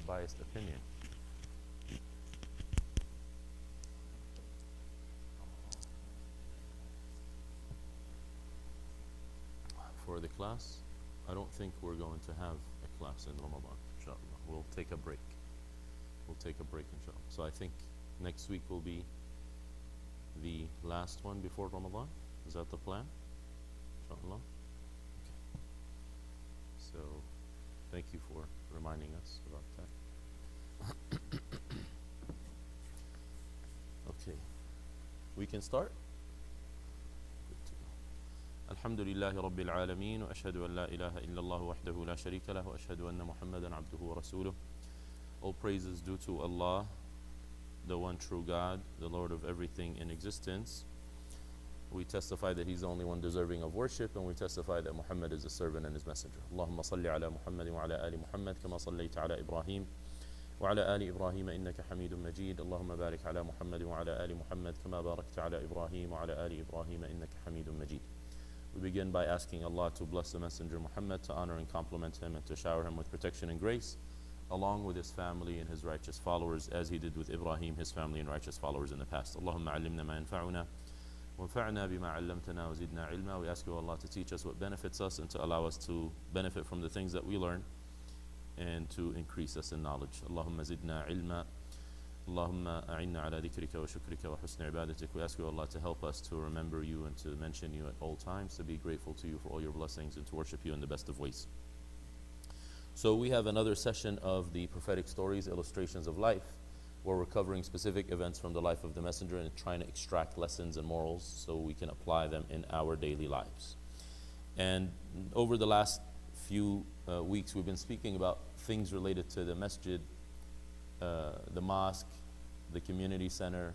biased opinion. For the class, I don't think we're going to have a class in Ramadan, inshallah. We'll take a break. We'll take a break, inshallah. So I think next week will be the last one before Ramadan. Is that the plan? Inshallah. Okay. So thank you for reminding us about that. Okay. We can start? الحمد لله رب العالمين وأشهد أن لا إله إلا الله وحده لا شريك له وأشهد أن محمدا عبده ورسوله. All praises due to Allah, the one true God, the Lord of everything in existence. We testify that He's the only one deserving of worship, and we testify that Muhammad is a servant and His messenger. اللهم صل على محمد وعلى آل محمد كما صليت على إبراهيم وعلى آل إبراهيم إنك حميد مجيد. اللهم بارك على محمد وعلى آل محمد كما باركت على إبراهيم وعلى آل إبراهيم إنك حميد مجيد. We begin by asking Allah to bless the Messenger Muhammad, to honor and compliment him, and to shower him with protection and grace, along with his family and his righteous followers, as he did with Ibrahim, his family and righteous followers in the past. Allahumma allimna ma yanfa'una wanfa'na bima 'allamtana wa zidna ilma. We ask you, Allah, to teach us what benefits us and to allow us to benefit from the things that we learn and to increase us in knowledge. Allahumma zidna ilma. Allahumma a'inna ala dhikrika wa shukrika wa husni ibadatik. We ask you, Allah, to help us to remember you and to mention you at all times, to be grateful to you for all your blessings and to worship you in the best of ways. So we have another session of the prophetic stories, illustrations of life, where we're covering specific events from the life of the Messenger and trying to extract lessons and morals so we can apply them in our daily lives. And over the last few weeks, we've been speaking about things related to the masjid, the mosque, the community center,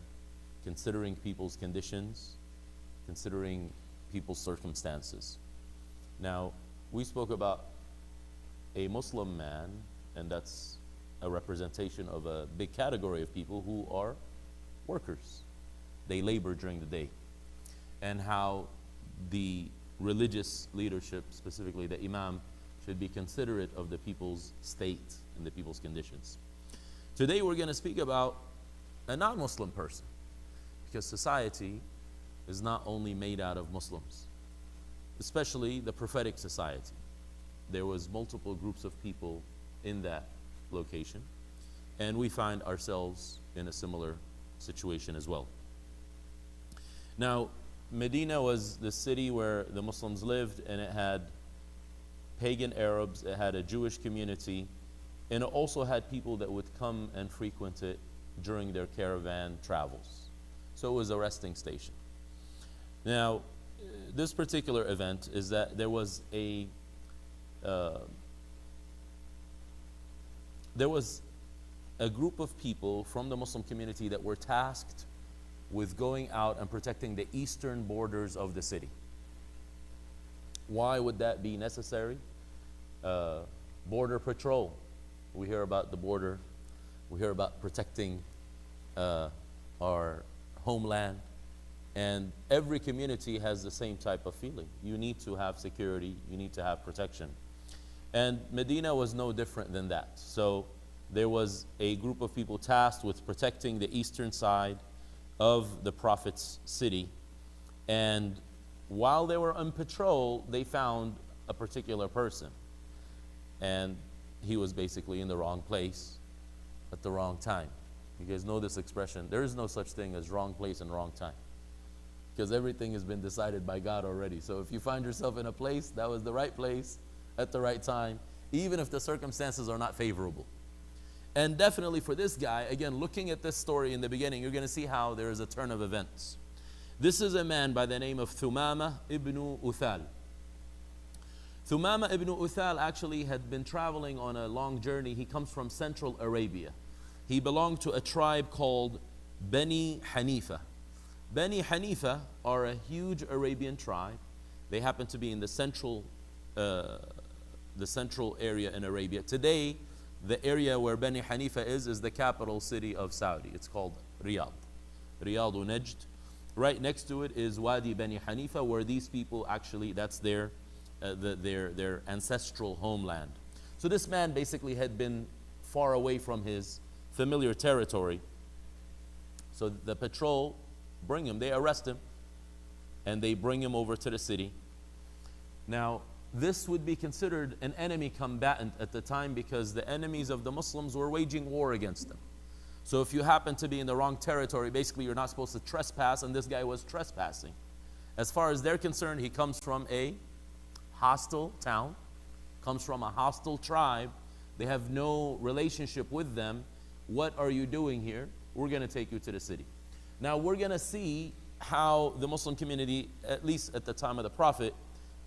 considering people's conditions, considering people's circumstances. Now, we spoke about a Muslim man, and that's a representation of a big category of people who are workers. They labor during the day. And how the religious leadership, specifically the imam, should be considerate of the people's state and the people's conditions. Today we're going to speak about a non-Muslim person, because society is not only made out of Muslims, especially the prophetic society. There was multiple groups of people in that location, and we find ourselves in a similar situation as well. Now, Medina was the city where the Muslims lived, and it had pagan Arabs, it had a Jewish community, and it also had people that would come and frequent it during their caravan travels. So it was a resting station. Now, this particular event is that there was a group of people from the Muslim community that were tasked with going out and protecting the eastern borders of the city. Why would that be necessary? Border patrol. We hear about the border. We hear about protecting our homeland. And every community has the same type of feeling. You need to have security. You need to have protection. And Medina was no different than that. So there was a group of people tasked with protecting the eastern side of the Prophet's city. And while they were on patrol, they found a particular person. And he was basically in the wrong place at the wrong time. You guys know this expression. There is no such thing as wrong place and wrong time, because everything has been decided by God already. So if you find yourself in a place, that was the right place at the right time, even if the circumstances are not favorable. And definitely for this guy, again, looking at this story in the beginning, you're going to see how there is a turn of events. This is a man by the name of Thumama ibn Uthal. Thumama ibn Uthal actually had been traveling on a long journey. He comes from Central Arabia. He belonged to a tribe called Bani Hanifa. Bani Hanifa are a huge Arabian tribe. They happen to be in the central area in Arabia. Today, the area where Bani Hanifa is the capital city of Saudi. It's called Riyadh. Riyadh Najd. Right next to it is Wadi Bani Hanifa, where these people actually, that's their ancestral homeland. So this man basically had been far away from his familiar territory. So the patrol bring him, they arrest him, and they bring him over to the city. Now, this would be considered an enemy combatant at the time, because the enemies of the Muslims were waging war against them. So if you happen to be in the wrong territory, basically you're not supposed to trespass, and this guy was trespassing. As far as they're concerned, he comes from a hostile town, comes from a hostile tribe. They have no relationship with them. What are you doing here? We're going to take you to the city. Now we're going to see how the Muslim community, at least at the time of the Prophet,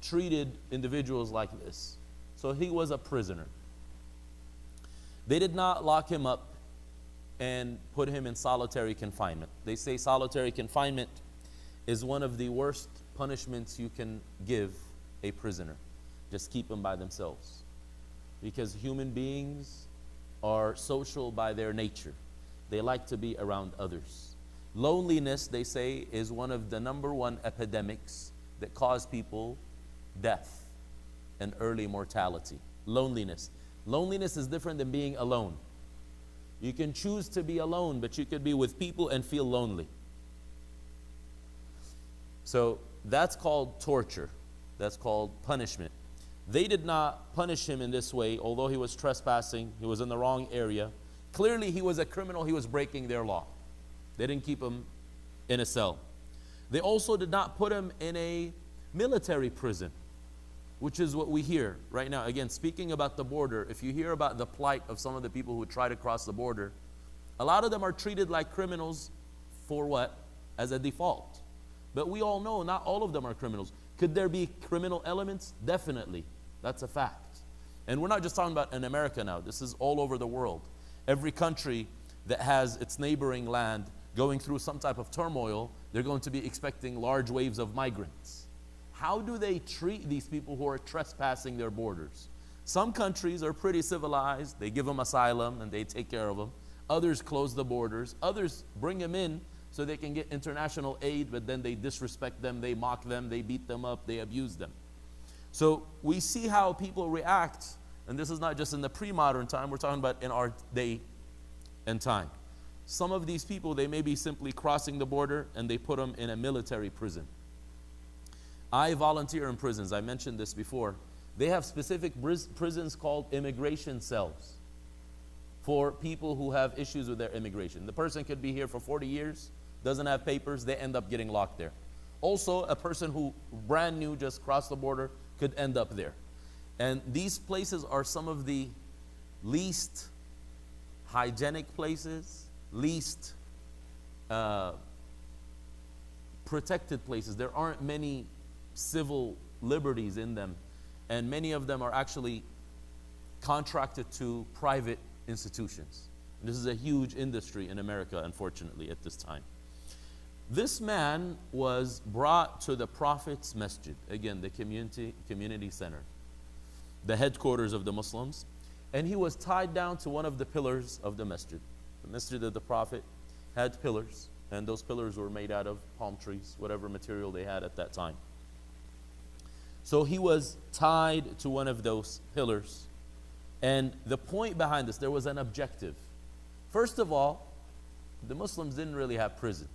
treated individuals like this. So he was a prisoner. They did not lock him up and put him in solitary confinement. They say solitary confinement is one of the worst punishments you can give a prisoner. Just keep them by themselves. Because human beings are social by their nature. They like to be around others. Loneliness, they say, is one of the #1 epidemics that cause people death and early mortality. Loneliness. Loneliness is different than being alone. You can choose to be alone, but you could be with people and feel lonely. So that's called torture. That's called punishment. They did not punish him in this way, although he was trespassing, he was in the wrong area. Clearly he was a criminal, he was breaking their law. They didn't keep him in a cell. They also did not put him in a military prison, which is what we hear right now. Again, speaking about the border, if you hear about the plight of some of the people who try to cross the border, a lot of them are treated like criminals for what? As a default. But we all know not all of them are criminals. Could there be criminal elements? Definitely. That's a fact. And we're not just talking about in America now. This is all over the world. Every country that has its neighboring land going through some type of turmoil, they're going to be expecting large waves of migrants. How do they treat these people who are trespassing their borders? Some countries are pretty civilized. They give them asylum and they take care of them. Others close the borders. Others bring them in so they can get international aid, but then they disrespect them, they mock them, they beat them up, they abuse them. So we see how people react, and this is not just in the pre-modern time, we're talking about in our day and time. Some of these people, they may be simply crossing the border and they put them in a military prison. I volunteer in prisons. I mentioned this before. They have specific prisons called immigration cells for people who have issues with their immigration. The person could be here for 40 years, doesn't have papers, they end up getting locked there. Also, a person who brand new just crossed the border could end up there. And these places are some of the least hygienic places, least protected places. There aren't many civil liberties in them, and many of them are actually contracted to private institutions. And this is a huge industry in America, unfortunately, at this time. This man was brought to the Prophet's masjid, again, the community center, the headquarters of the Muslims, and he was tied down to one of the pillars of the masjid. The masjid of the Prophet had pillars, and those pillars were made out of palm trees, whatever material they had at that time. So he was tied to one of those pillars. And the point behind this, there was an objective. First of all, the Muslims didn't really have prisons.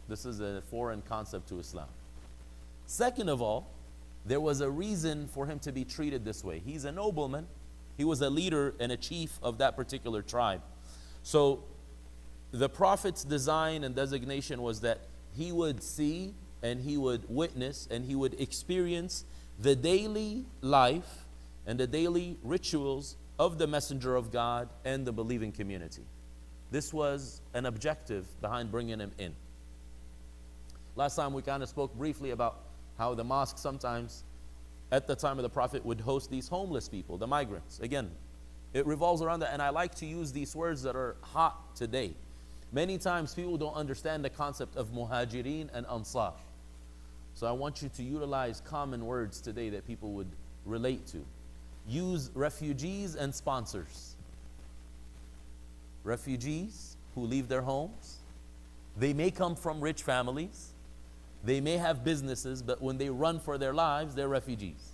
This is a foreign concept to Islam. Second of all, there was a reason for him to be treated this way. He's a nobleman. He was a leader and a chief of that particular tribe. So the Prophet's design and designation was that he would see and he would witness and he would experience the daily life and the daily rituals of the Messenger of God and the believing community. This was an objective behind bringing him in. Last time we kind of spoke briefly about how the mosque sometimes, at the time of the Prophet, would host these homeless people, the migrants. Again, it revolves around that, and I like to use these words that are hot today. Many times people don't understand the concept of muhajirin and ansar. So I want you to utilize common words today that people would relate to. Use refugees and sponsors. Refugees who leave their homes. They may come from rich families. They may have businesses, but when they run for their lives, they're refugees.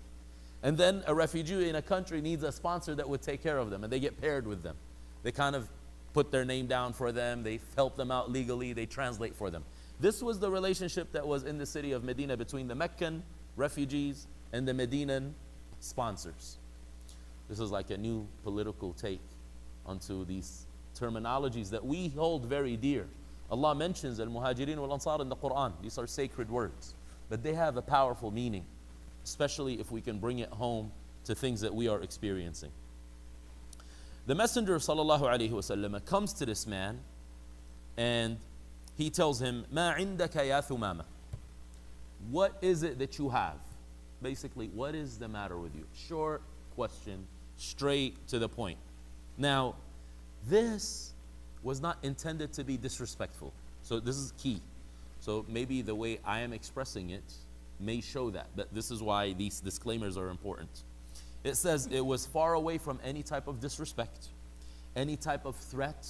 And then a refugee in a country needs a sponsor that would take care of them, and they get paired with them. They kind of put their name down for them. They help them out legally. They translate for them. This was the relationship that was in the city of Medina between the Meccan refugees and the Medinan sponsors. This is like a new political take onto these terminologies that we hold very dear. Allah mentions al-Muhajirin wal-Ansar in the Quran. These are sacred words, but they have a powerful meaning, especially if we can bring it home to things that we are experiencing. The Messenger sallallahu alaihi wasallam comes to this man and he tells him, "Ma indaka ya Thumama." What is it that you have? Basically, what is the matter with you? Short question, straight to the point. Now, this was not intended to be disrespectful. So this is key. So maybe the way I am expressing it may show that. But this is why these disclaimers are important. It says it was far away from any type of disrespect, any type of threat,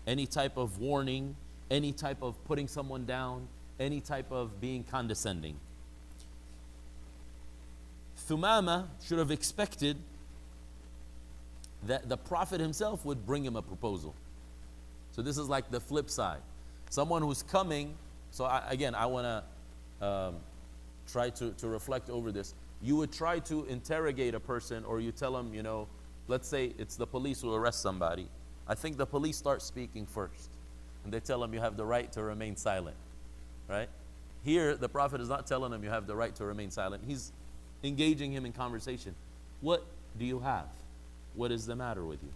any type of warning, any type of putting someone down, any type of being condescending. Thumama should have expected that the Prophet himself would bring him a proposal. So this is like the flip side. Someone who's coming, so I want to try to reflect over this. You would try to interrogate a person, or you tell them, you know, let's say it's the police who arrest somebody. I think the police start speaking first. And they tell him you have the right to remain silent, right? Here, the Prophet is not telling him you have the right to remain silent. He's engaging him in conversation. What do you have? What is the matter with you?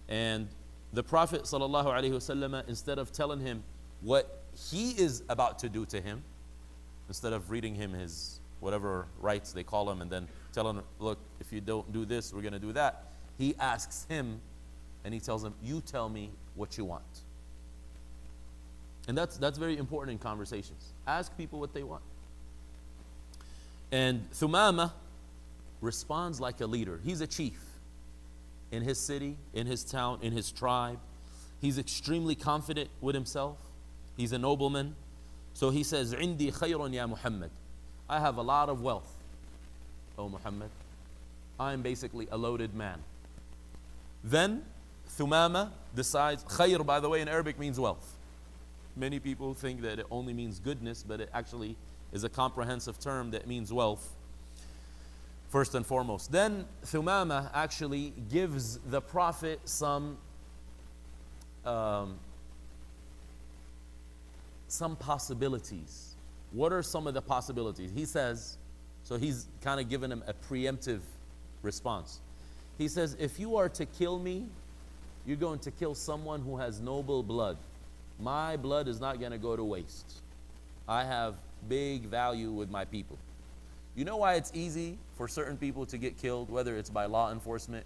And the Prophet sallallahu alaihi wasallam, instead of telling him what he is about to do to him, instead of reading him his whatever rights they call him and then telling him, look, if you don't do this, we're going to do that, he asks him and he tells him, you tell me what you want. And that's very important in conversations. Ask people what they want. And Thumama responds like a leader. He's a chief in his city, in his town, in his tribe. He's extremely confident with himself. He's a nobleman. So he says, "Indi khayrun ya Muhammad." I have a lot of wealth, O Muhammad. I'm basically a loaded man. Then Thumama decides, khayr, by the way, in Arabic means wealth. Many people think that it only means goodness, but it actually is a comprehensive term that means wealth, first and foremost. Then Thumama actually gives the Prophet some possibilities. What are some of the possibilities? He says, so he's kind of given him a preemptive response. He says, if you are to kill me, you're going to kill someone who has noble blood. My blood is not going to go to waste. I have big value with my people. You know why it's easy for certain people to get killed, whether it's by law enforcement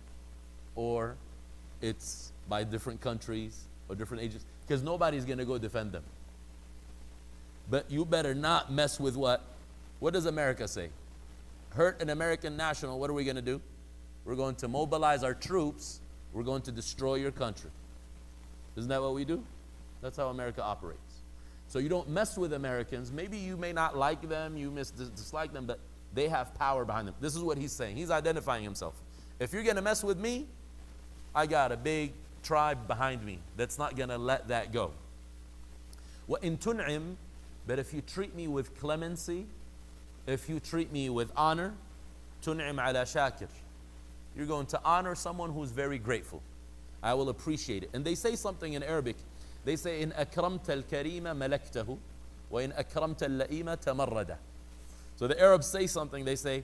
or it's by different countries or different agents? Because nobody's going to go defend them. But you better not mess with what? What does America say? Hurt an American national, what are we going to do? We're going to mobilize our troops. We're going to destroy your country. Isn't that what we do? That's how America operates. So you don't mess with Americans. Maybe you may not like them, you dislike them, but they have power behind them. This is what he's saying. He's identifying himself. If you're going to mess with me, I got a big tribe behind me that's not going to let that go. وَإِن تُنْعِمْ, but if you treat me with clemency, if you treat me with honor, تُنْعِمْ عَلَى شَاكِرٍ, you're going to honor someone who's very grateful. I will appreciate it. And they say something in Arabic. They say, in akramta al-karima malaktahu, wa in akramta al-la'ima tamarrada. So the Arabs say something. They say,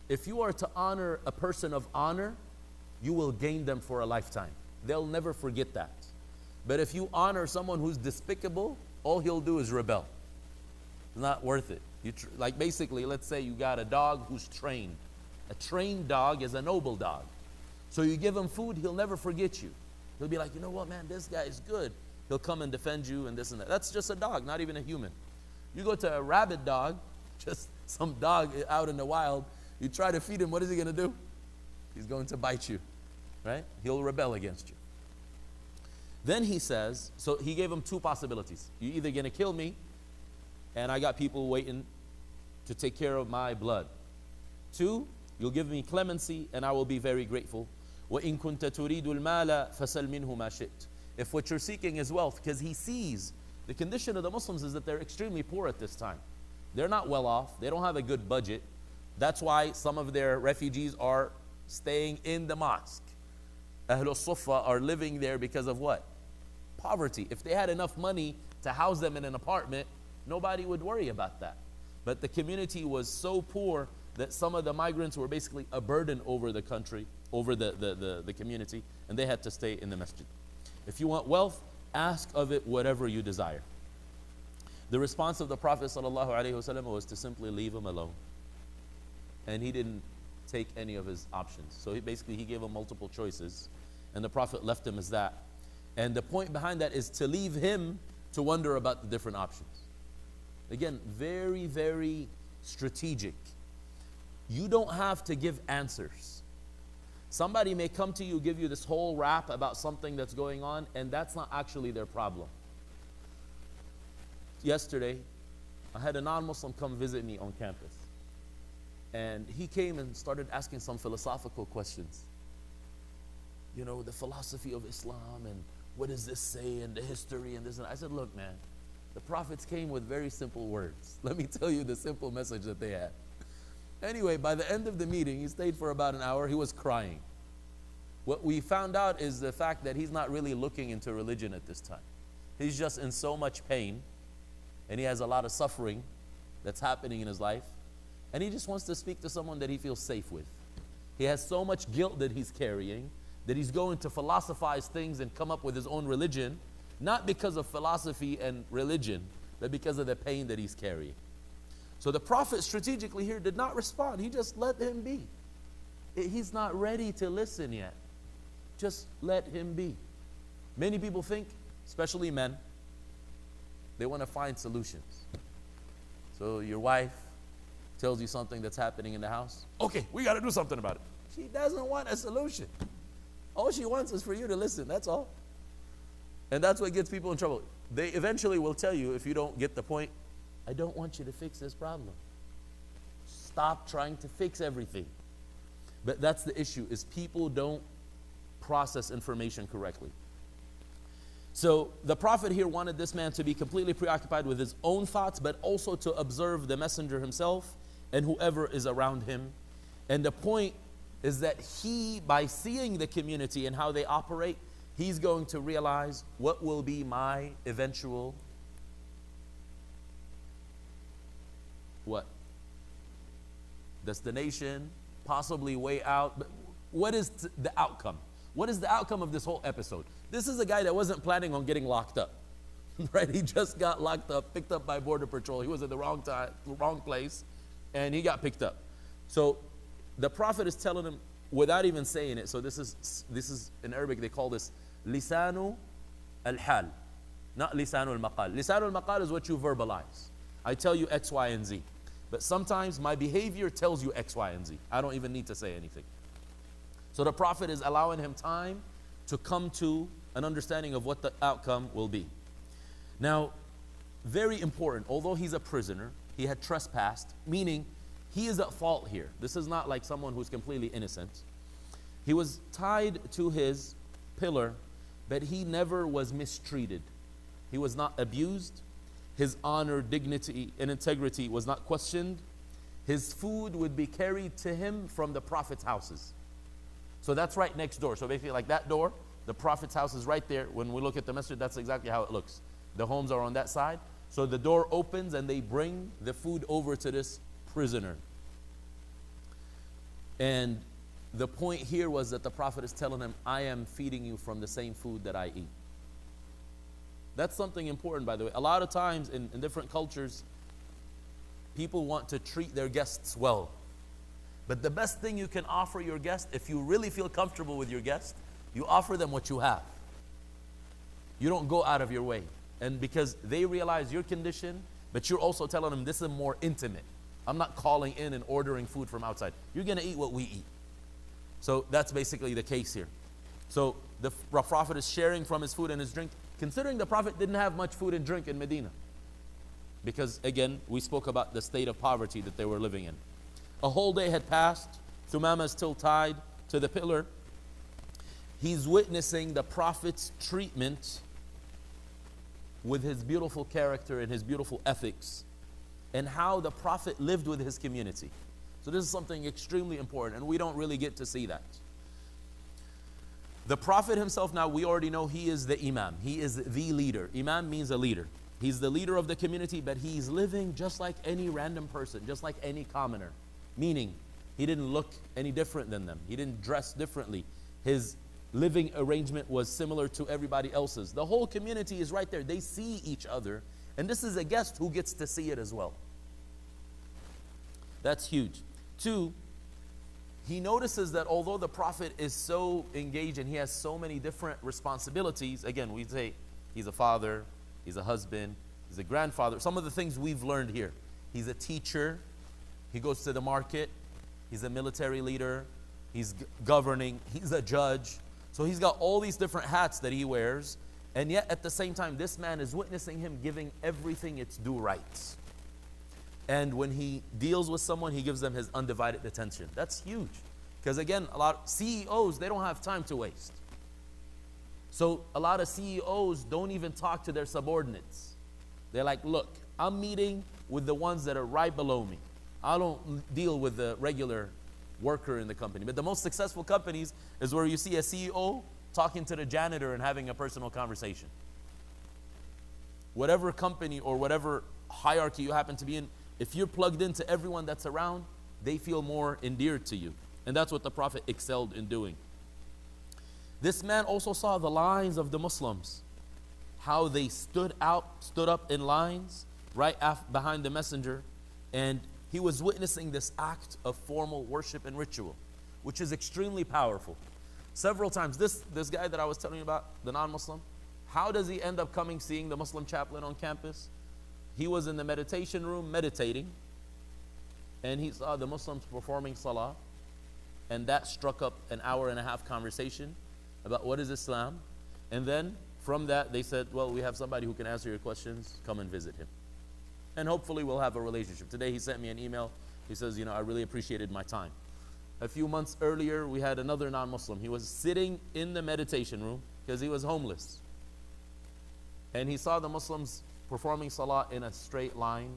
if you are to honor a person of honor, you will gain them for a lifetime. They'll never forget that. But if you honor someone who's despicable, all he'll do is rebel. It's not worth it. Like basically, let's say you got a dog who's trained. A trained dog is a noble dog. So you give him food, he'll never forget you. He'll be like, you know what, man, this guy is good. He'll come and defend you and this and that. That's just a dog, not even a human. You go to a rabid dog, just some dog out in the wild, you try to feed him, what is he going to do? He's going to bite you, right? He'll rebel against you. Then he says, so he gave him two possibilities. You're either going to kill me, and I got people waiting to take care of my blood. Two, you'll give me clemency, and I will be very grateful. وَإِن كُنْتَ تُرِيدُ الْمَالَ فَسَلْ مِنْهُ مَا شِئْتَ. If what you're seeking is wealth, because he sees the condition of the Muslims is that they're extremely poor at this time. They're not well off. They don't have a good budget. That's why some of their refugees are staying in the mosque. Ahlul Sufa are living there because of what? Poverty. If they had enough money to house them in an apartment, nobody would worry about that. But the community was so poor that some of the migrants were basically a burden over the country, over the community, and they had to stay in the masjid. If you want wealth, ask of it whatever you desire. The response of the Prophet ﷺ was to simply leave him alone. And he didn't take any of his options. So he gave him multiple choices, and the Prophet left him as that. And the point behind that is to leave him to wonder about the different options. Again, very, very strategic. You don't have to give answers. Somebody may come to you, give you this whole rap about something that's going on, and that's not actually their problem. Yesterday, I had a non-Muslim come visit me on campus. And he came and started asking some philosophical questions. You know, the philosophy of Islam, and what does this say, and the history, and this and that. I said, look, man, the prophets came with very simple words. Let me tell you the simple message that they had. Anyway, by the end of the meeting, he stayed for about an hour. He was crying. What we found out is the fact that he's not really looking into religion at this time. He's just in so much pain, and he has a lot of suffering that's happening in his life, and he just wants to speak to someone that he feels safe with. He has so much guilt that he's carrying that he's going to philosophize things and come up with his own religion, not because of philosophy and religion, but because of the pain that he's carrying. So the Prophet strategically here did not respond. He just let him be. He's not ready to listen yet. Just let him be. Many people think, especially men, they want to find solutions. So your wife tells you something that's happening in the house. Okay, we got to do something about it. She doesn't want a solution. All she wants is for you to listen, that's all. And that's what gets people in trouble. They eventually will tell you, if you don't get the point, I don't want you to fix this problem. Stop trying to fix everything. But that's the issue, is people don't process information correctly. So the Prophet here wanted this man to be completely preoccupied with his own thoughts, but also to observe the messenger himself and whoever is around him. And the point is that he, by seeing the community and how they operate, he's going to realize what will be my eventual destination, possibly way out. But what is the outcome? What is the outcome of this whole episode? This is a guy that wasn't planning on getting locked up, right? He just got locked up, picked up by Border Patrol. He was at the wrong time, wrong place, and he got picked up. So the Prophet is telling him without even saying it. So this is in Arabic, they call this lisanu al-hal, not lisanu al-maqal. Lisanu al-maqal is what you verbalize. I tell you X, Y, and Z. But sometimes my behavior tells you X, Y, and Z. I don't even need to say anything. So the Prophet is allowing him time to come to an understanding of what the outcome will be. Now, very important, although he's a prisoner, he had trespassed, meaning he is at fault here. This is not like someone who's completely innocent. He was tied to his pillar, but he never was mistreated. He was not abused. His honor, dignity, and integrity was not questioned. His food would be carried to him from the Prophet's houses. So that's right next door. So basically like that door, the Prophet's house is right there. When we look at the masjid, that's exactly how it looks. The homes are on that side. So the door opens and they bring the food over to this prisoner. And the point here was that the Prophet is telling him, I am feeding you from the same food that I eat. That's something important, by the way. A lot of times in different cultures, people want to treat their guests well. But the best thing you can offer your guest, if you really feel comfortable with your guest, you offer them what you have. You don't go out of your way. And because they realize your condition, but you're also telling them this is more intimate. I'm not calling in and ordering food from outside. You're going to eat what we eat. So that's basically the case here. So the Prophet is sharing from his food and his drink, considering the Prophet didn't have much food and drink in Medina. Because again, we spoke about the state of poverty that they were living in. A whole day had passed. Thumama is still tied to the pillar. he's witnessing the Prophet's treatment with his beautiful character and his beautiful ethics, and how the Prophet lived with his community. So this is something extremely important, and we don't really get to see that. The Prophet himself, now we already know he is the Imam. He is the leader. Imam means a leader. He's the leader of the community, but he's living just like any random person, just like any commoner. Meaning, he didn't look any different than them. He didn't dress differently. His living arrangement was similar to everybody else's. The whole community is right there. They see each other, and this is a guest who gets to see it as well. That's huge. 2, he notices that although the Prophet is so engaged and he has so many different responsibilities, again, we say he's a father, he's a husband, he's a grandfather, some of the things we've learned here. He's a teacher, he goes to the market, he's a military leader, he's governing, he's a judge. So he's got all these different hats that he wears, and yet at the same time, this man is witnessing him giving everything its due rights. And when he deals with someone, he gives them his undivided attention. That's huge. Because again, a lot of CEOs, they don't have time to waste. So a lot of CEOs don't even talk to their subordinates. They're like, look, I'm meeting with the ones that are right below me. I don't deal with the regular worker in the company. But the most successful companies is where you see a CEO talking to the janitor and having a personal conversation. Whatever company or whatever hierarchy you happen to be in, if you're plugged into everyone that's around, they feel more endeared to you. And that's what the Prophet excelled in doing. This man also saw the lines of the Muslims, how they stood up in lines right behind the messenger, and he was witnessing this act of formal worship and ritual, which is extremely powerful. Several times, this guy that I was telling you about, the non-Muslim, how does he end up seeing the Muslim chaplain on campus? He was in the meditation room meditating, and he saw the Muslims performing salah, and that struck up an hour-and-a-half conversation about what is Islam. And then from that, they said, well, we have somebody who can answer your questions. Come and visit him. And hopefully we'll have a relationship. Today he sent me an email. He says, I really appreciated my time. A few months earlier, we had another non-Muslim. He was sitting in the meditation room because he was homeless. And he saw the Muslims performing salah in a straight line,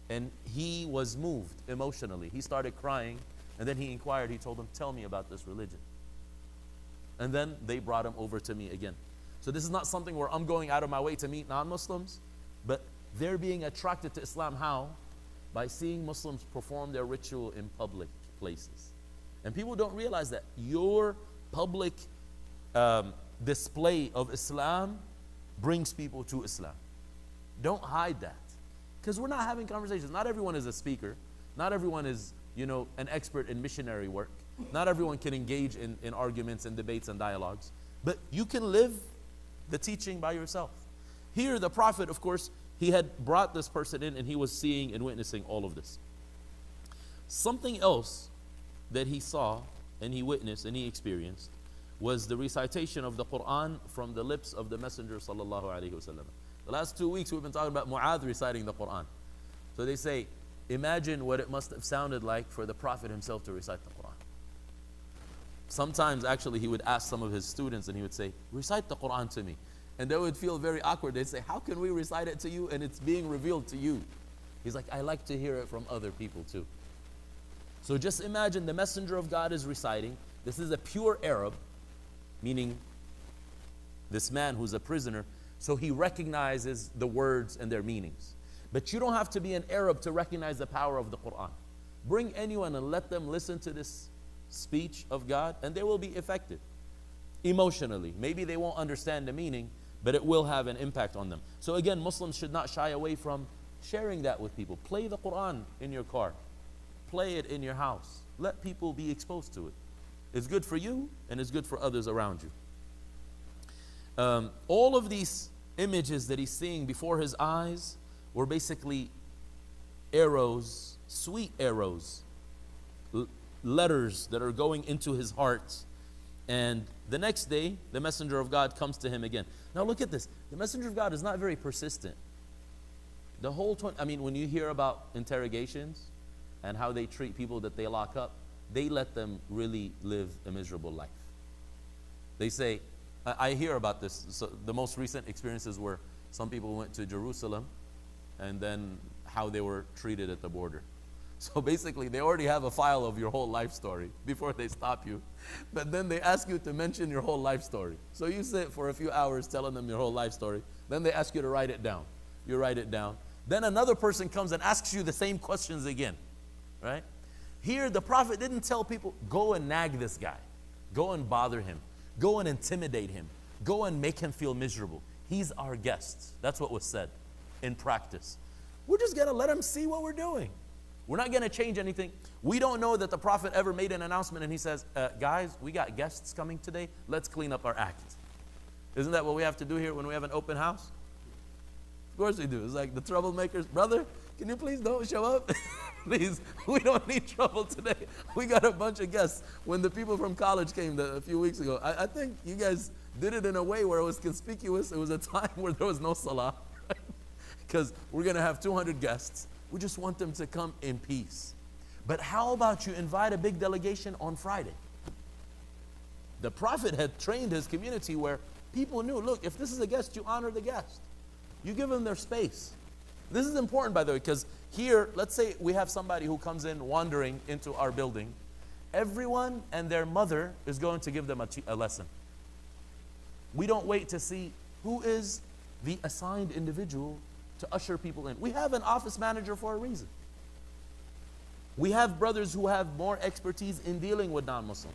and he was moved emotionally. He started crying, and then he inquired. He told them, tell me about this religion. And then they brought him over to me again. So this is not something where I'm going out of my way to meet non-Muslims, but they're being attracted to Islam. How? By seeing Muslims perform their ritual in public places. And people don't realize that your public display of Islam brings people to Islam. Don't hide that. Because we're not having conversations. Not everyone is a speaker. Not everyone is, an expert in missionary work. Not everyone can engage in arguments and debates and dialogues. But you can live the teaching by yourself. Here, the Prophet, of course, he had brought this person in, and he was seeing and witnessing all of this. Something else that he saw and he witnessed and he experienced was the recitation of the Quran from the lips of the Messenger sallallahu alaihi wasallam. The last 2 weeks we've been talking about Mu'adh reciting the Quran. So they say, imagine what it must have sounded like for the Prophet himself to recite the Quran. Sometimes actually he would ask some of his students and he would say, recite the Quran to me. And they would feel very awkward. They'd say, how can we recite it to you and it's being revealed to you? He's like, I like to hear it from other people too. So just imagine the Messenger of God is reciting. This is a pure Arab, meaning this man who's a prisoner, so he recognizes the words and their meanings. But you don't have to be an Arab to recognize the power of the Quran. Bring anyone and let them listen to this speech of God, and they will be affected emotionally. Maybe they won't understand the meaning, but it will have an impact on them. So again, Muslims should not shy away from sharing that with people. Play the Quran in your car. Play it in your house. Let people be exposed to it. It's good for you, and it's good for others around you. All of these images that he's seeing before his eyes were basically arrows, sweet arrows, letters that are going into his heart. And the next day, the Messenger of God comes to him again. Now look at this. The Messenger of God is not very persistent. The whole when you hear about interrogations and how they treat people that they lock up, they let them really live a miserable life. They say, I hear about this. So the most recent experiences were some people went to Jerusalem and then how they were treated at the border. So basically, they already have a file of your whole life story before they stop you. But then they ask you to mention your whole life story. So you sit for a few hours telling them your whole life story. Then they ask you to write it down. You write it down. Then another person comes and asks you the same questions again, right? Here, the Prophet didn't tell people, go and nag this guy. Go and bother him. Go and intimidate him. Go and make him feel miserable. He's our guest. That's what was said in practice. We're just going to let him see what we're doing. We're not going to change anything. We don't know that the Prophet ever made an announcement and he says, guys, we got guests coming today. Let's clean up our act. Isn't that what we have to do here when we have an open house? Of course we do. It's like the troublemakers. Brother, can you please don't show up? Please, we don't need trouble today. We got a bunch of guests. When the people from college came a few weeks ago, I think you guys did it in a way where it was conspicuous. It was a time where there was no salah, right? Because we're going to have 200 guests. We just want them to come in peace. But how about you invite a big delegation on Friday? The Prophet had trained his community where people knew, look, if this is a guest, you honor the guest. You give them their space. This is important, by the way, because here, let's say we have somebody who comes in wandering into our building. Everyone and their mother is going to give them a lesson. We don't wait to see who is the assigned individual to usher people in. We have an office manager for a reason. We have brothers who have more expertise in dealing with non-Muslims.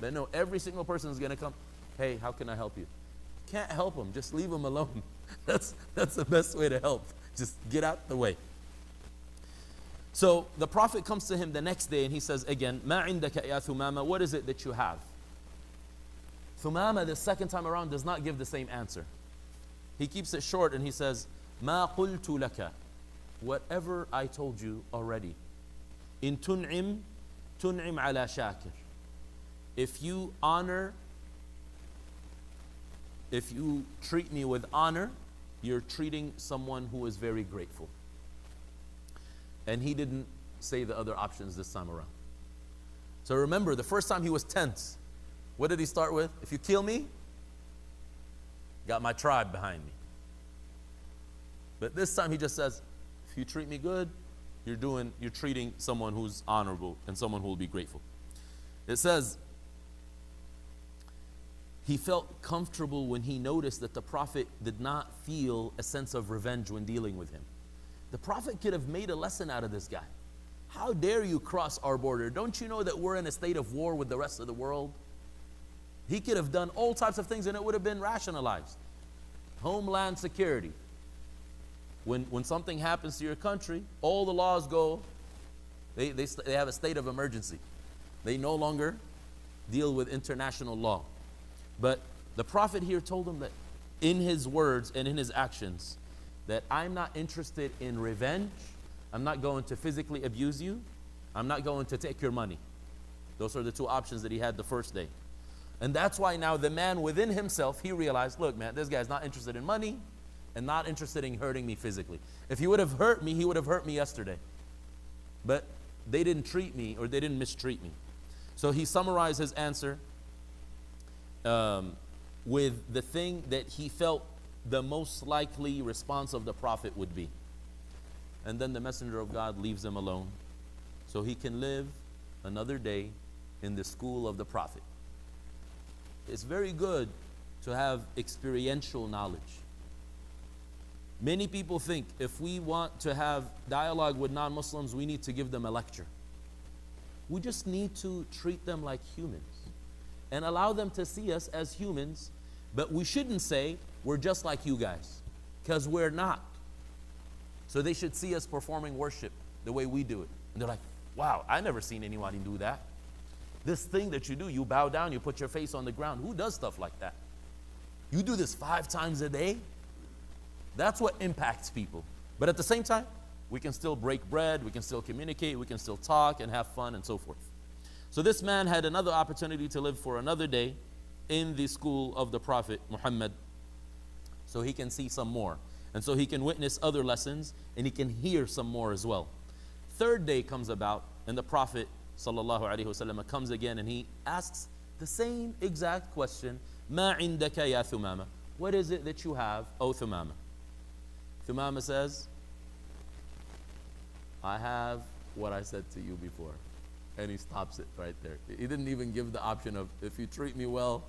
They know every single person is going to come, hey, how can I help you? Can't help them, just leave them alone. That's the best way to help. Just get out the way. So the Prophet comes to him the next day and he says again, مَا عِنْدَكَ يَا ثُمَامَ, what is it that you have? Thumama, the second time around, does not give the same answer. He keeps it short and he says, مَا قُلْتُ لَكَ, whatever I told you already. إِن تُنْعِمْ تُنْعِمْ عَلَى شَاكِرٍ, if you honor, if you treat me with honor, you're treating someone who is very grateful. And he didn't say the other options this time around. So remember, the first time he was tense. What did he start with? If you kill me, got my tribe behind me. But this time he just says, if you treat me good, you're treating someone who's honorable and someone who will be grateful. It says, he felt comfortable when he noticed that the Prophet did not feel a sense of revenge when dealing with him. The Prophet could have made a lesson out of this guy. How dare you cross our border? Don't you know that we're in a state of war with the rest of the world? He could have done all types of things and it would have been rationalized. Homeland security. When something happens to your country, all the laws go, they have a state of emergency. They no longer deal with international law. But the Prophet here told him that in his words and in his actions, that I'm not interested in revenge. I'm not going to physically abuse you. I'm not going to take your money. Those are the two options that he had the first day. And that's why now the man within himself, he realized, look, man, this guy's not interested in money and not interested in hurting me physically. If he would have hurt me, he would have hurt me yesterday. But they didn't treat me, or they didn't mistreat me. So he summarized his answer with the thing that he felt the most likely response of the Prophet would be. And then the Messenger of God leaves him alone so he can live another day in the school of the Prophet. It's very good to have experiential knowledge. Many people think if we want to have dialogue with non-Muslims, we need to give them a lecture. We just need to treat them like humans and allow them to see us as humans. But we shouldn't say, we're just like you guys, because we're not. So they should see us performing worship the way we do it. And they're like, wow, I never seen anybody do that. This thing that you do, you bow down, you put your face on the ground. Who does stuff like that? You do this 5 times a day? That's what impacts people. But at the same time, we can still break bread, we can still communicate, we can still talk and have fun and so forth. So this man had another opportunity to live for another day in the school of the Prophet Muhammad, so he can see some more. And so he can witness other lessons and he can hear some more as well. Third day comes about and the Prophet sallallahu alaihi wasallam comes again and he asks The same exact question. ما عندك يا ثمامة. What is it that you have, O Thumama? Thumama says, I have what I said to you before. And he stops it right there. He didn't even give the option of, if you treat me well,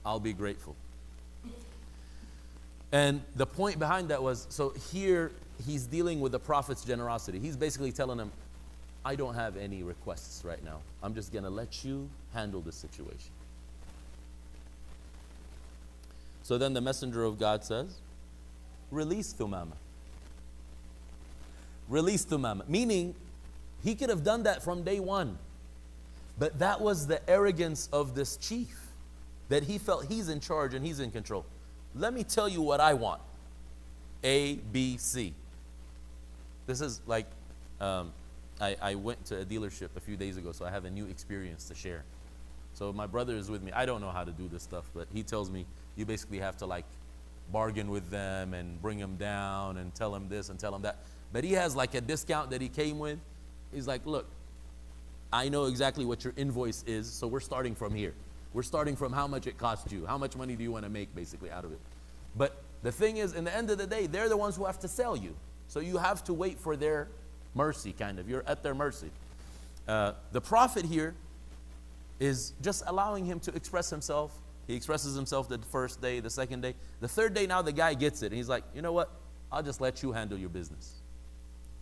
I'll be grateful. And the point behind that was, so here he's dealing with the Prophet's generosity. He's basically telling him, I don't have any requests right now. I'm just going to let you handle this situation. So then the messenger of God says, release Thumama. Release Thumama. Meaning, he could have done that from day one. But that was the arrogance of this chief, that he felt he's in charge and he's in control. Let me tell you what I want. A, B, C. This is like, I went to a dealership a few days ago, so I have a new experience to share. So my brother is with me. I don't know how to do this stuff, but he tells me you basically have to like bargain with them and bring them down and tell them this and tell them that. But he has like a discount that he came with. He's like, look, I know exactly what your invoice is, so we're starting from here. We're starting from how much it cost you. How much money do you want to make basically out of it? But the thing is, in the end of the day, they're the ones who have to sell you. So you have to wait for their mercy, kind of. You're at their mercy. The Prophet here is just allowing him to express himself. He expresses himself the first day, the second day. The third day, now the guy gets it. And he's like, you know what? I'll just let you handle your business.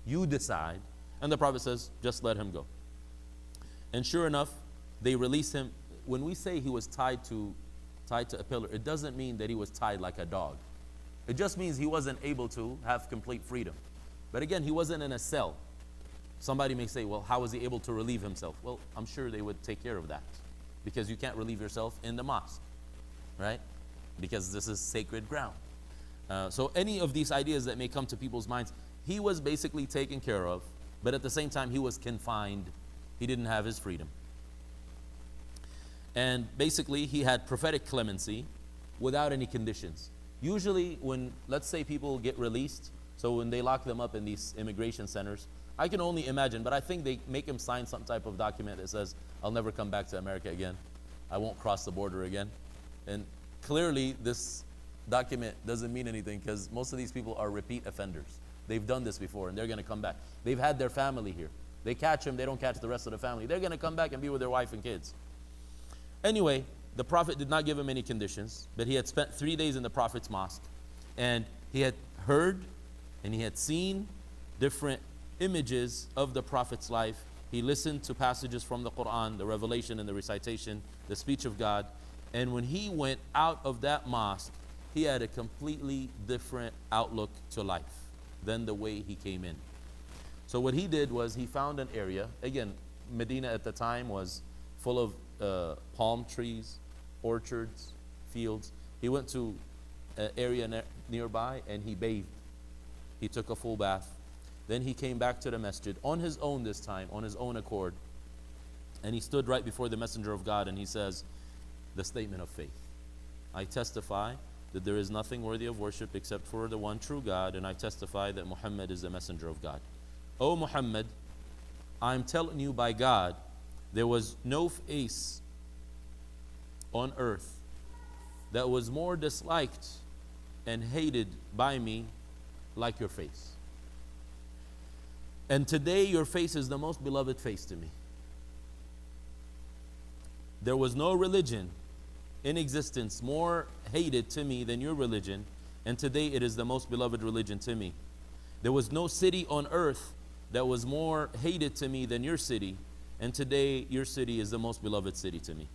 You decide. And the Prophet says, just let him go. And sure enough, they release him. When we say he was tied to a pillar, it doesn't mean that he was tied like a dog. It just means he wasn't able to have complete freedom. But again, he wasn't in a cell. Somebody may say, well, how was he able to relieve himself? Well, I'm sure they would take care of that, because you can't relieve yourself in the mosque, right? Because this is sacred ground. So any of these ideas that may come to people's minds, he was basically taken care of, but at the same time, he was confined. He didn't have his freedom. And basically, he had prophetic clemency without any conditions. Usually when, let's say, people get released, so when they lock them up in these immigration centers, I can only imagine, but I think they make him sign some type of document that says, I'll never come back to America again. I won't cross the border again. And clearly, this document doesn't mean anything, because most of these people are repeat offenders. They've done this before, and they're going to come back. They've had their family here. They catch him, they don't catch the rest of the family. They're going to come back and be with their wife and kids. Anyway, the Prophet did not give him any conditions, but he had spent 3 days in the Prophet's mosque, and he had heard and he had seen different images of the Prophet's life. He listened to passages from the Quran, the revelation and the recitation, the speech of God. And when he went out of that mosque, he had a completely different outlook to life than the way he came in. So what he did was he found an area. Again, Medina at the time was full of palm trees, orchards, fields. He went to an area nearby and he bathed. He took a full bath. Then he came back to the masjid on his own this time, on his own accord. And he stood right before the messenger of God and he says the statement of faith. I testify that there is nothing worthy of worship except for the one true God, and I testify that Muhammad is the messenger of God. O Muhammad, I'm telling you by God, there was no face on earth that was more disliked and hated by me like your face. And today your face is the most beloved face to me. There was no religion in existence more hated to me than your religion, and today it is the most beloved religion to me. There was no city on earth that was more hated to me than your city, and today your city is the most beloved city to me.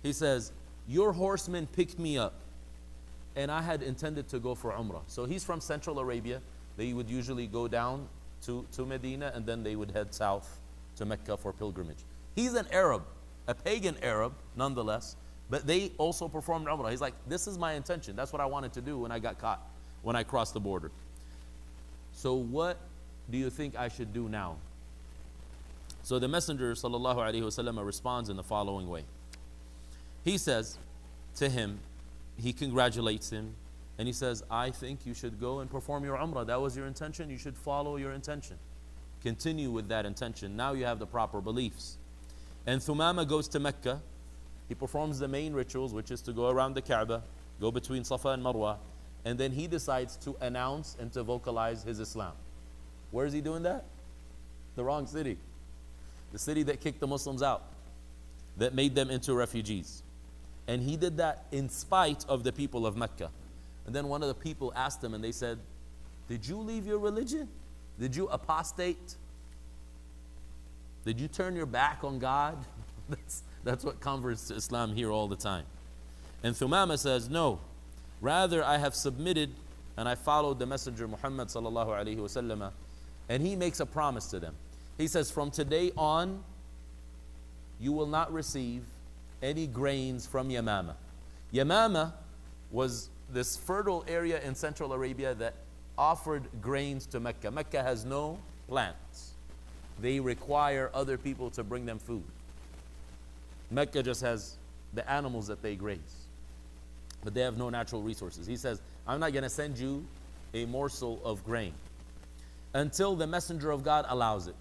He says, your horsemen picked me up, and I had intended to go for Umrah. So he's from Central Arabia. They would usually go down to Medina, and then they would head south to Mecca for pilgrimage. He's an Arab, a pagan Arab nonetheless, but they also performed Umrah. He's like, this is my intention. That's what I wanted to do when I got caught, when I crossed the border. So what do you think I should do now? So the Messenger sallallahu alaihi wasallam responds in the following way. He says to him, he congratulates him, and he says, I think you should go and perform your Umrah. That was your intention. You should follow your intention. Continue with that intention. Now you have the proper beliefs. And Thumama goes to Mecca, He performs the main rituals, which is to go around the Kaaba, go between Safa and Marwa, and then he decides to announce and to vocalize his Islam. Where is he doing that? The wrong city. The city that kicked the Muslims out, that made them into refugees. And he did that in spite of the people of Mecca. And then one of the people asked him and they said, did you leave your religion? Did you apostate? Did you turn your back on God? That's what converts to Islam hear all the time. And Thumama says, no, rather I have submitted and I followed the Messenger Muhammad sallallahu alaihi wasallam. And he makes a promise to them. He says, from today on, you will not receive any grains from Yamama. Yamama was this fertile area in Central Arabia that offered grains to Mecca. Mecca has no plants. They require other people to bring them food. Mecca just has the animals that they graze, but they have no natural resources. He says, I'm not going to send you a morsel of grain until the Messenger of God allows it.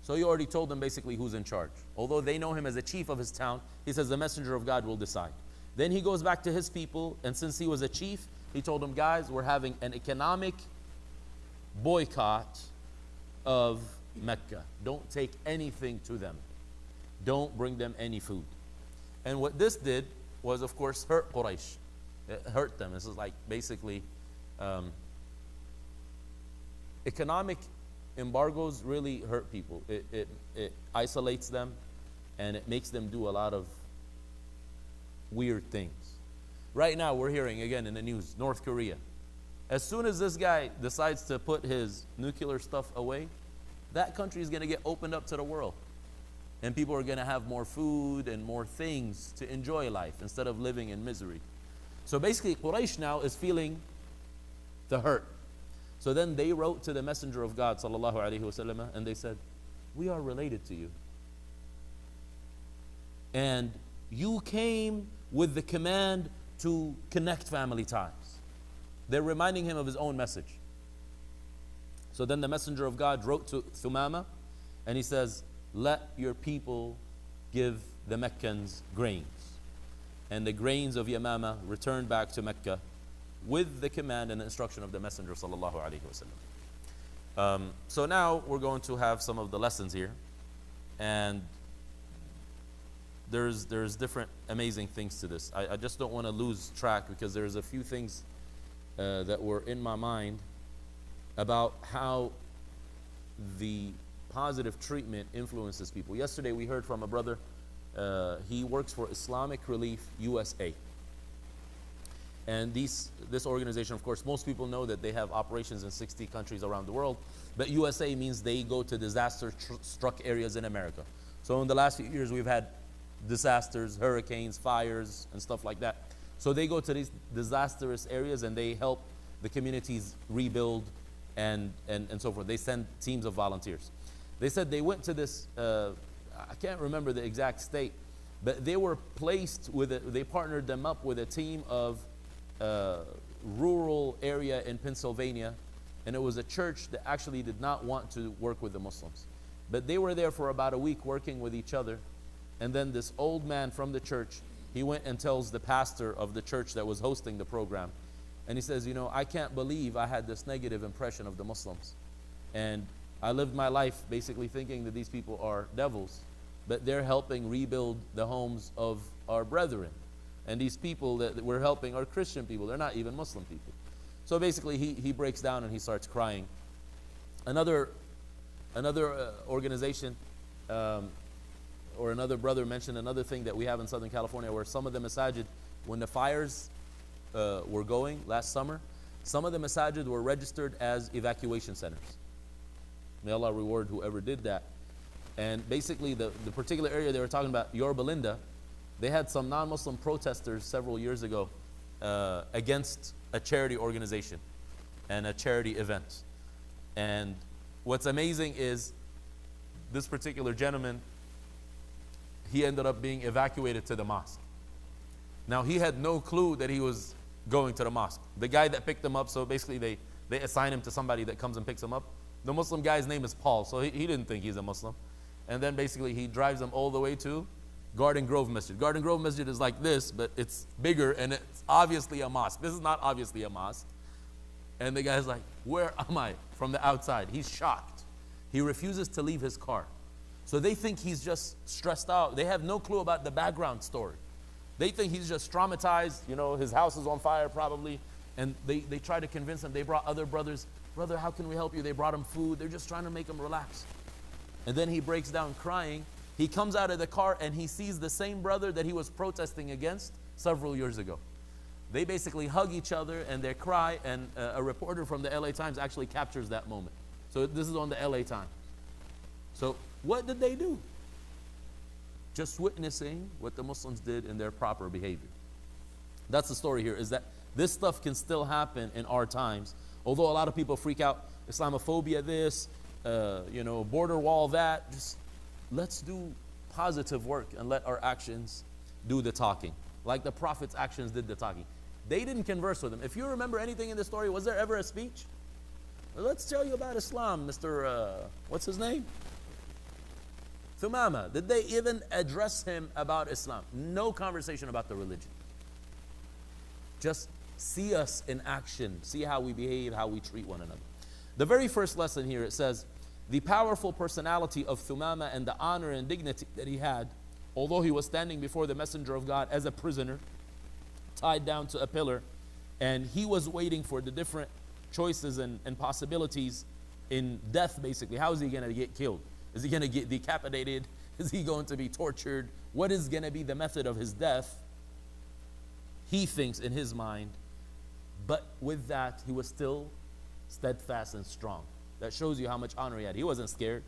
So he already told them basically who's in charge. Although they know him as a chief of his town, he says the Messenger of God will decide. Then he goes back to his people, and since he was a chief, he told them, guys, we're having an economic boycott of Mecca. Don't take anything to them. Don't bring them any food. And what this did was, of course, hurt Quraysh. It hurt them. This is like basically economic embargoes really hurt people. It isolates them and it makes them do a lot of weird things. Right now we're hearing again in the news, North Korea. As soon as this guy decides to put his nuclear stuff away, that country is going to get opened up to the world. And people are going to have more food and more things to enjoy life instead of living in misery. So basically Quraysh now is feeling the hurt. So then they wrote to the Messenger of God sallallahu alaihi wasallam and they said, we are related to you. And you came with the command to connect family ties. They're reminding him of his own message. So then the Messenger of God wrote to Thumama and he says, let your people give the Meccans grains. And the grains of Yamama returned back to Mecca with the command and the instruction of the Messenger sallallahu alaihi wasallam. So now we're going to have some of the lessons here, and there's different amazing things to this. I just don't want to lose track because there's a few things that were in my mind about how the positive treatment influences people. Yesterday we heard from a brother, he works for Islamic Relief USA. And this organization, of course, most people know that they have operations in 60 countries around the world, but USA means they go to disaster-struck areas in America. So in the last few years, we've had disasters, hurricanes, fires, and stuff like that. So they go to these disastrous areas and they help the communities rebuild and so forth. They send teams of volunteers. They said they went to this, I can't remember the exact state, but they were placed with, they partnered them up with a team of rural area in Pennsylvania, and it was a church that actually did not want to work with the Muslims. But they were there for about a week working with each other, and then this old man from the church, he went and tells the pastor of the church that was hosting the program, and he says, you know, I can't believe I had this negative impression of the Muslims, and I lived my life basically thinking that these people are devils, but they're helping rebuild the homes of our brethren. And these people that we're helping are Christian people. They're not even Muslim people. So basically he breaks down and he starts crying. Another organization or another brother mentioned another thing that we have in Southern California, where some of the masajid, when the fires were going last summer, some of the masajid were registered as evacuation centers. May Allah reward whoever did that. And basically the particular area they were talking about, Yorba Linda, they had some non-Muslim protesters several years ago against a charity organization and a charity event. And what's amazing is this particular gentleman, he ended up being evacuated to the mosque. Now he had no clue that he was going to the mosque. The guy that picked him up, so basically they assign him to somebody that comes and picks him up. The Muslim guy's name is Paul, so he didn't think he's a Muslim. And then basically he drives them all the way to Garden Grove Masjid. Garden Grove Masjid is like this, but it's bigger and it's obviously a mosque. This is not obviously a mosque. And the guy's like, where am I? From the outside. He's shocked. He refuses to leave his car. So they think he's just stressed out. They have no clue about the background story. They think he's just traumatized. You know, his house is on fire probably. And they try to convince him. They brought other brothers. Brother, how can we help you? They brought him food. They're just trying to make him relax. And then he breaks down crying. He comes out of the car and he sees the same brother that he was protesting against several years ago. They basically hug each other and they cry, and a reporter from the LA Times actually captures that moment. So this is on the LA Times. So what did they do? Just witnessing what the Muslims did in their proper behavior. That's the story here, is that this stuff can still happen in our times. Although a lot of people freak out, Islamophobia this, border wall that. Just let's do positive work and let our actions do the talking. Like the Prophet's actions did the talking. They didn't converse with him. If you remember anything in the story, was there ever a speech? Well, let's tell you about Islam, Mr. What's his name? Thumama. Did they even address him about Islam? No conversation about the religion. Just see us in action. See how we behave, how we treat one another. The very first lesson here, it says, the powerful personality of Thumama and the honor and dignity that he had, although he was standing before the Messenger of God as a prisoner, tied down to a pillar, and he was waiting for the different choices and possibilities in death, basically. How is he going to get killed? Is he going to get decapitated? Is he going to be tortured? What is going to be the method of his death? He thinks in his mind, but with that, he was still steadfast and strong. That shows you how much honor he had. He wasn't scared.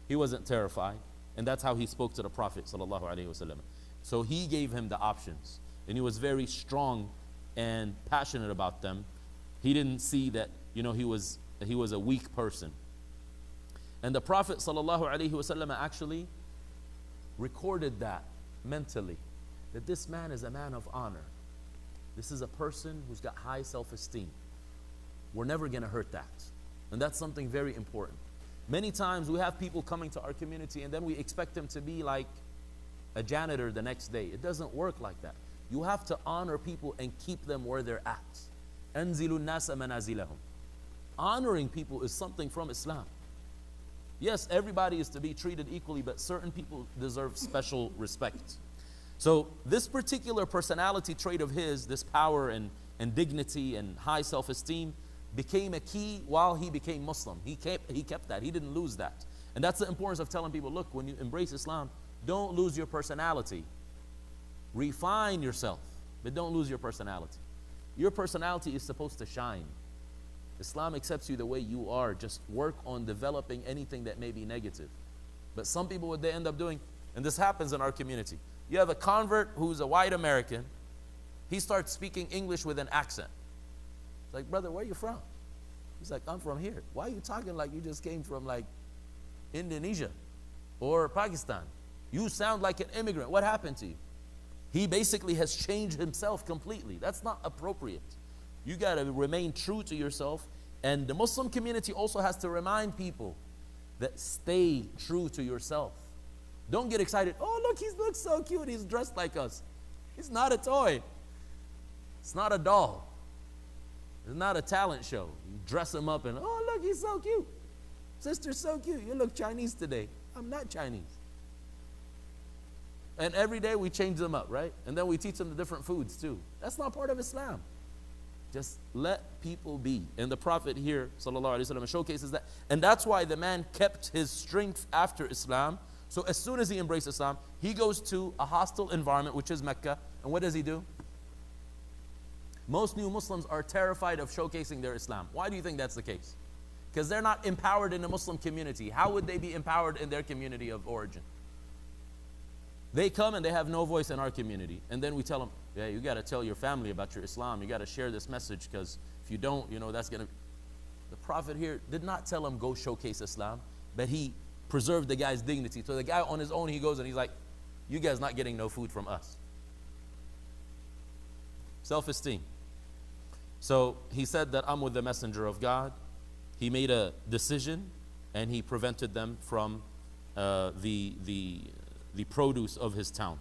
He wasn't terrified. And that's how he spoke to the Prophet ﷺ. So he gave him the options. And he was very strong and passionate about them. He didn't see that, he was a weak person. And the Prophet ﷺ actually recorded that mentally, that this man is a man of honor. This is a person who's got high self-esteem. We're never going to hurt that. And that's something very important. Many times we have people coming to our community and then we expect them to be like a janitor the next day. It doesn't work like that. You have to honor people and keep them where they're at. أَنزِلُوا النَّاسَ مَنَازِلَهُم. Honoring people is something from Islam. Yes, everybody is to be treated equally, but certain people deserve special respect. So this particular personality trait of his, this power and dignity and high self-esteem, became a key while he became Muslim. He kept that. He didn't lose that. And that's the importance of telling people, look, when you embrace Islam, don't lose your personality. Refine yourself, but don't lose your personality. Your personality is supposed to shine. Islam accepts you the way you are. Just work on developing anything that may be negative. But some people, what they end up doing, and this happens in our community, you have a convert who's a white American. He starts speaking English with an accent. It's like, brother, where are you from? He's like, I'm from here. Why are you talking like you just came from like Indonesia or Pakistan? You sound like an immigrant. What happened to you? He basically has changed himself completely. That's not appropriate. You got to remain true to yourself. And the Muslim community also has to remind people that stay true to yourself. Don't get excited. Oh, look, he looks so cute. He's dressed like us. He's not a toy. It's not a doll. It's not a talent show. You dress him up and, oh, look, he's so cute. Sister's so cute. You look Chinese today. I'm not Chinese. And every day we change them up, right? And then we teach them the different foods too. That's not part of Islam. Just let people be. And the Prophet here, sallallahu alaihi wasallam, showcases that. And that's why the man kept his strength after Islam. So as soon as he embraced Islam, he goes to a hostile environment, which is Mecca. And what does he do? Most new Muslims are terrified of showcasing their Islam. Why do you think that's the case? Because they're not empowered in the Muslim community. How would they be empowered in their community of origin? They come and they have no voice in our community. And then we tell them, yeah, you got to tell your family about your Islam. You got to share this message, because if you don't, that's going to... The Prophet here did not tell him, go showcase Islam, but he preserved the guy's dignity. So the guy on his own, he goes and he's like, you guys not getting no food from us. Self-esteem. So he said that I'm with the Messenger of God. He made a decision and he prevented them from the the produce of his town.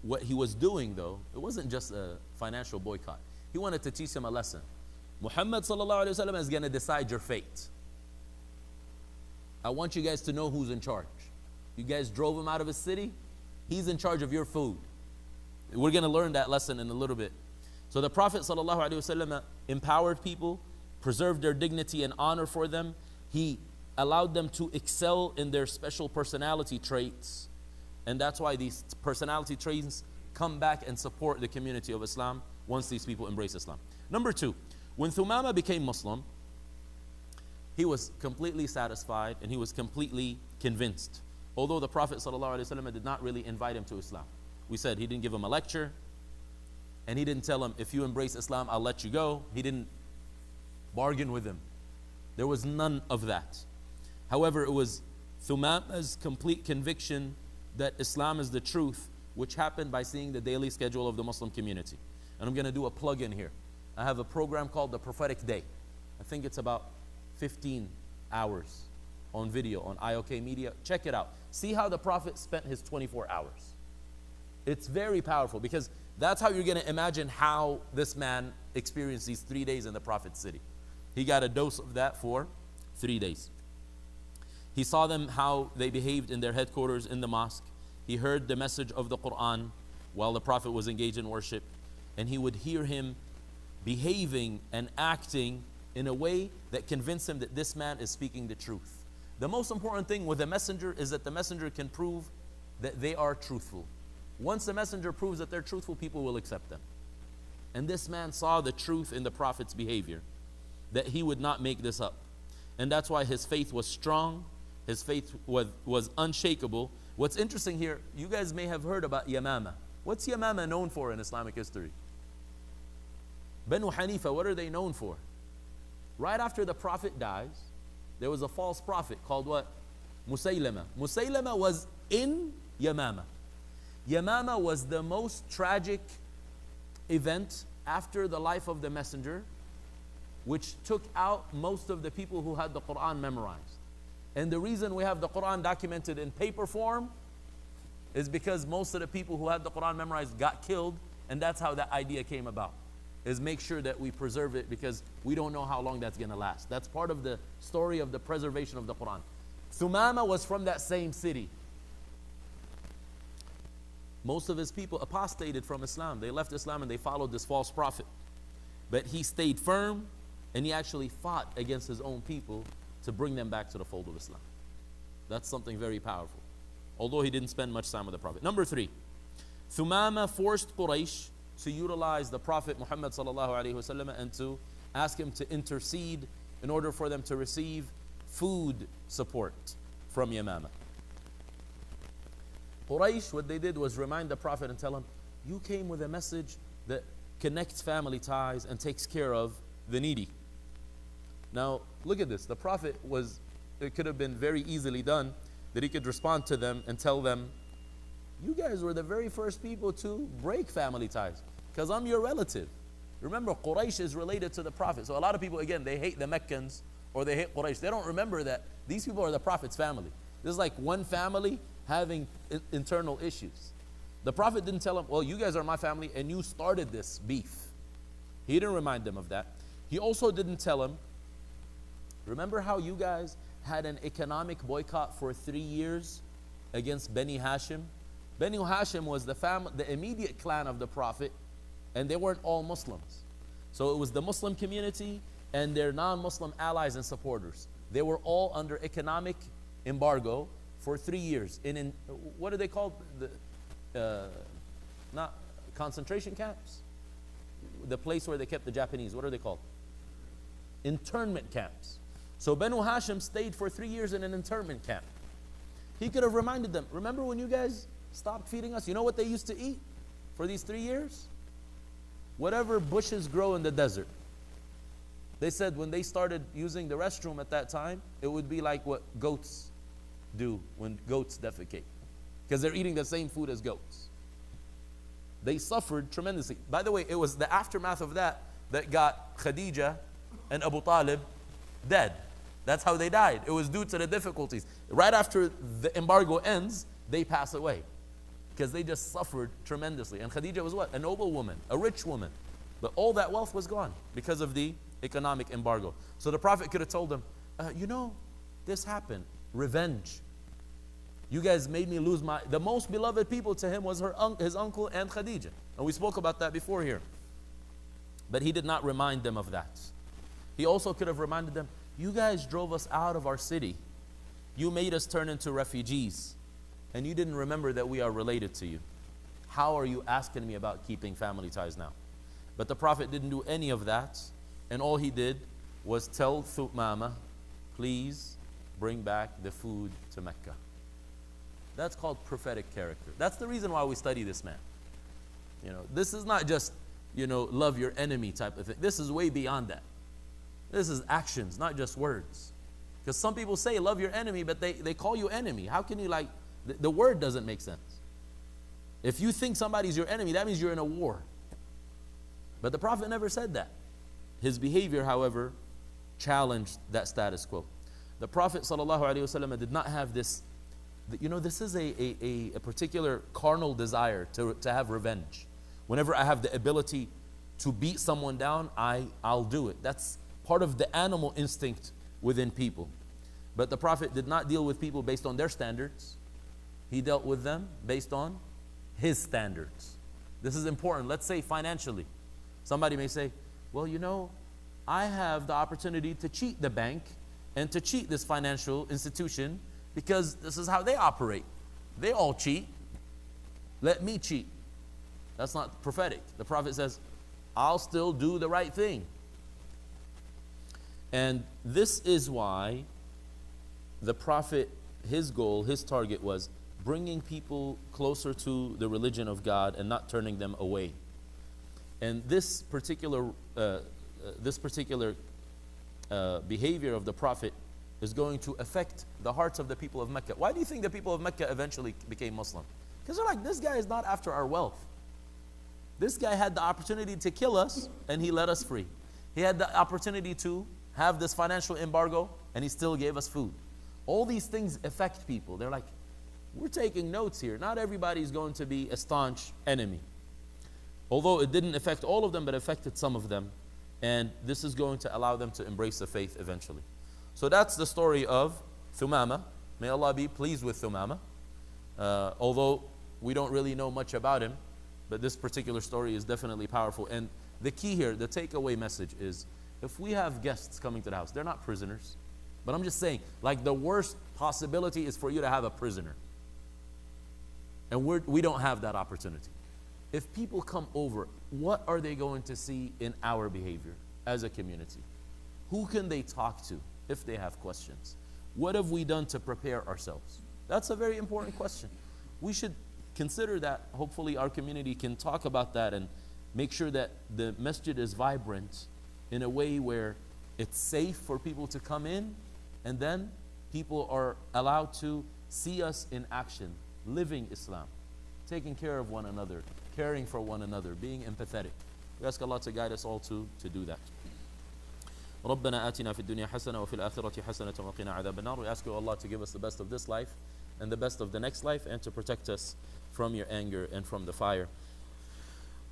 What he was doing though, it wasn't just a financial boycott. He wanted to teach him a lesson. Muhammad sallallahu alaihi wasallam is going to decide your fate. I want you guys to know who's in charge. You guys drove him out of his city. He's in charge of your food. We're going to learn that lesson in a little bit. So the Prophet sallallahu alaihi wasallam empowered people, preserved their dignity and honor for them. He allowed them to excel in their special personality traits. And that's why these personality traits come back and support the community of Islam once these people embrace Islam. Number two, when Thumama became Muslim, he was completely satisfied and he was completely convinced. Although the Prophet ﷺ did not really invite him to Islam. We said he didn't give him a lecture and he didn't tell him, if you embrace Islam, I'll let you go. He didn't bargain with him. There was none of that. However, it was Thumama's complete conviction that Islam is the truth, which happened by seeing the daily schedule of the Muslim community. And I'm going to do a plug-in here. I have a program called The Prophetic Day. I think it's about 15 hours on video on IOK Media. Check it out. See how the Prophet spent his 24 hours. It's very powerful because that's how you're going to imagine how this man experienced these 3 days in the Prophet's city. He got a dose of that for 3 days. He saw them how they behaved in their headquarters in the mosque. He heard the message of the Quran while the Prophet was engaged in worship. And he would hear him behaving and acting in a way that convinced him that this man is speaking the truth. The most important thing with a messenger is that the messenger can prove that they are truthful. Once the messenger proves that they're truthful, people will accept them. And this man saw the truth in the Prophet's behavior, that he would not make this up. And that's why his faith was strong. His faith was unshakable. What's interesting here, you guys may have heard about Yamama. What's Yamama known for in Islamic history? Banu Hanifa, what are they known for? Right after the Prophet dies, there was a false prophet called what? Musaylama. Musaylama was in Yamama. Yamama was the most tragic event after the life of the messenger, which took out most of the people who had the Quran memorized. And the reason we have the Quran documented in paper form is because most of the people who had the Quran memorized got killed, and that's how that idea came about, is make sure that we preserve it because we don't know how long that's going to last. That's part of the story of the preservation of the Quran. Thumama was from that same city. Most of his people apostated from Islam. They left Islam and they followed this false prophet. But he stayed firm and he actually fought against his own people to bring them back to the fold of Islam. That's something very powerful. Although he didn't spend much time with the Prophet. Number three, Thumama forced Quraysh to utilize the Prophet Muhammad sallallahu alaihi wasallam and to ask him to intercede in order for them to receive food support from Yamama. Quraysh, what they did was remind the Prophet and tell him, you came with a message that connects family ties and takes care of the needy. Now, look at this. The Prophet it could have been very easily done that he could respond to them and tell them, you guys were the very first people to break family ties because I'm your relative. Remember, Quraysh is related to the Prophet. So a lot of people, again, they hate the Meccans or they hate Quraysh. They don't remember that these people are the Prophet's family. This is like one family having internal issues. The Prophet didn't tell them, well, you guys are my family and you started this beef. He didn't remind them of that. He also didn't tell them, remember how you guys had an economic boycott for 3 years against Bani Hashim? Bani Hashim was the immediate clan of the Prophet, and they weren't all Muslims. So it was the Muslim community and their non-Muslim allies and supporters. They were all under economic embargo for 3 years. What are they called? Not concentration camps. The place where they kept the Japanese. What are they called? Internment camps. So Banu Hashim stayed for 3 years in an internment camp. He could have reminded them, remember when you guys stopped feeding us? You know what they used to eat for these 3 years? Whatever bushes grow in the desert. They said when they started using the restroom at that time, it would be like what goats do when goats defecate. Because they're eating the same food as goats. They suffered tremendously. By the way, it was the aftermath of that that got Khadija and Abu Talib dead. That's how they died. It was due to the difficulties. Right after the embargo ends, they pass away because they just suffered tremendously. And Khadija was what? A noble woman, a rich woman. But all that wealth was gone because of the economic embargo. So the Prophet could have told them, you know, this happened. Revenge. You guys made me lose my... The most beloved people to him was his uncle and Khadija. And we spoke about that before here. But he did not remind them of that. He also could have reminded them, you guys drove us out of our city. You made us turn into refugees. And you didn't remember that we are related to you. How are you asking me about keeping family ties now? But the Prophet didn't do any of that. And all he did was tell Thumama, please bring back the food to Mecca. That's called prophetic character. That's the reason why we study this man. You know, this is not just, you know, love your enemy type of thing. This is way beyond that. This is actions, not just words. Because some people say love your enemy, but they call you enemy. How can you like, the word doesn't make sense. If you think somebody's your enemy, that means you're in a war. But the Prophet never said that. His behavior, however, challenged that status quo. The Prophet ﷺ did not have this, you know, this is a particular carnal desire to have revenge. Whenever I have the ability to beat someone down, I'll do it. That's part of the animal instinct within people. But the Prophet did not deal with people based on their standards. He dealt with them based on his standards. This is important. Let's say financially. Somebody may say, well, you know, I have the opportunity to cheat the bank and to cheat this financial institution because this is how they operate. They all cheat. Let me cheat. That's not prophetic. The Prophet says, I'll still do the right thing. And this is why the Prophet, his goal, his target was bringing people closer to the religion of God and not turning them away. And this particular behavior of the Prophet is going to affect the hearts of the people of Mecca. Why do you think the people of Mecca eventually became Muslim? Because they're like, this guy is not after our wealth. This guy had the opportunity to kill us and he let us free. He had the opportunity to have this financial embargo and he still gave us food. All these things affect people. They're like, we're taking notes here. Not everybody's going to be a staunch enemy. Although it didn't affect all of them, but affected some of them. And this is going to allow them to embrace the faith eventually. So that's the story of Thumama. May Allah be pleased with Thumama. Although we don't really know much about him, but this particular story is definitely powerful. And the key here, the takeaway message is, if we have guests coming to the house, they're not prisoners. But I'm just saying, like the worst possibility is for you to have a prisoner. And we don't have that opportunity. If people come over, what are they going to see in our behavior as a community? Who can they talk to if they have questions? What have we done to prepare ourselves? That's a very important question. We should consider that. Hopefully our community can talk about that and make sure that the masjid is vibrant in a way where it's safe for people to come in, and then people are allowed to see us in action, living Islam, taking care of one another, caring for one another, being empathetic. We ask Allah to guide us all to do that. رَبَّنَا آتِنَا فِي الدُّنْيَا حَسَنَةً وَفِي الْآخِرَةِ حَسَنَةً وَقِنَا عَذَابَ النَّارِ. We ask you, Allah, to give us the best of this life and the best of the next life, and to protect us from your anger and from the fire.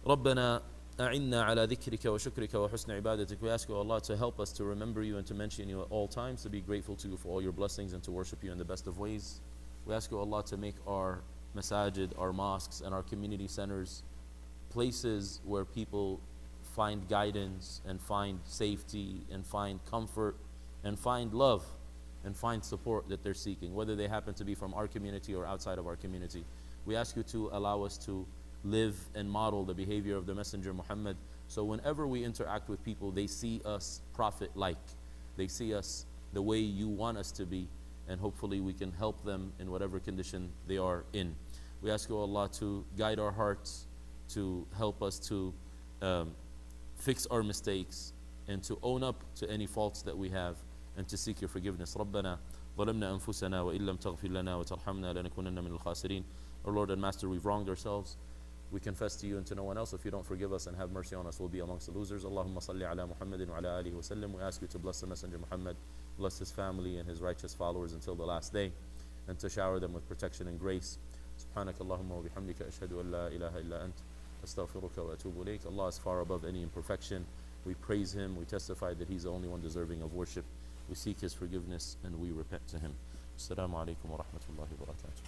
رَبَّنَا أعنا على ذكرك وشكرك وحسن عبادتك. We ask you, Allah, to help us to remember you and to mention you at all times, to be grateful to you for all your blessings and to worship you in the best of ways. We ask you, Allah, to make our masajid, our mosques, and our community centers places where people find guidance and find safety and find comfort and find love and find support that they're seeking, whether they happen to be from our community or outside of our community. We ask you to allow us to live and model the behavior of the Messenger Muhammad, so whenever we interact with people, they see us prophet-like. They see us the way you want us to be, and hopefully we can help them in whatever condition they are in. We ask you, Allah, to guide our hearts, to help us to fix our mistakes, and to own up to any faults that we have, and to seek your forgiveness. رَبَّنَا ظَلَمْنَا أَنفُسَنَا وَإِن لَمْ تَغْفِرْ لَنَا وَتَرْحَمْنَا لَنَكُونَنَّ مِنَ الْخَاسِرِينَ. Our Lord and Master, we've wronged ourselves. We confess to you and to no one else. If you don't forgive us and have mercy on us, we'll be amongst the losers. Allahumma salli ala Muhammadin wa ala alihi wa sallam. We ask you to bless the Messenger Muhammad bless his family and his righteous followers until the last day, and to shower them with protection and grace. سبحانك اللهم وبحمدك أشهد أن لا إله إلا أنت أستغفرك وأتوب إليك. Allah is far above any imperfection. We praise him, we testify that he's the only one deserving of worship. We seek his forgiveness and we repent to him. Assalamu alaikum wa rahmatullahi wa barakatuh.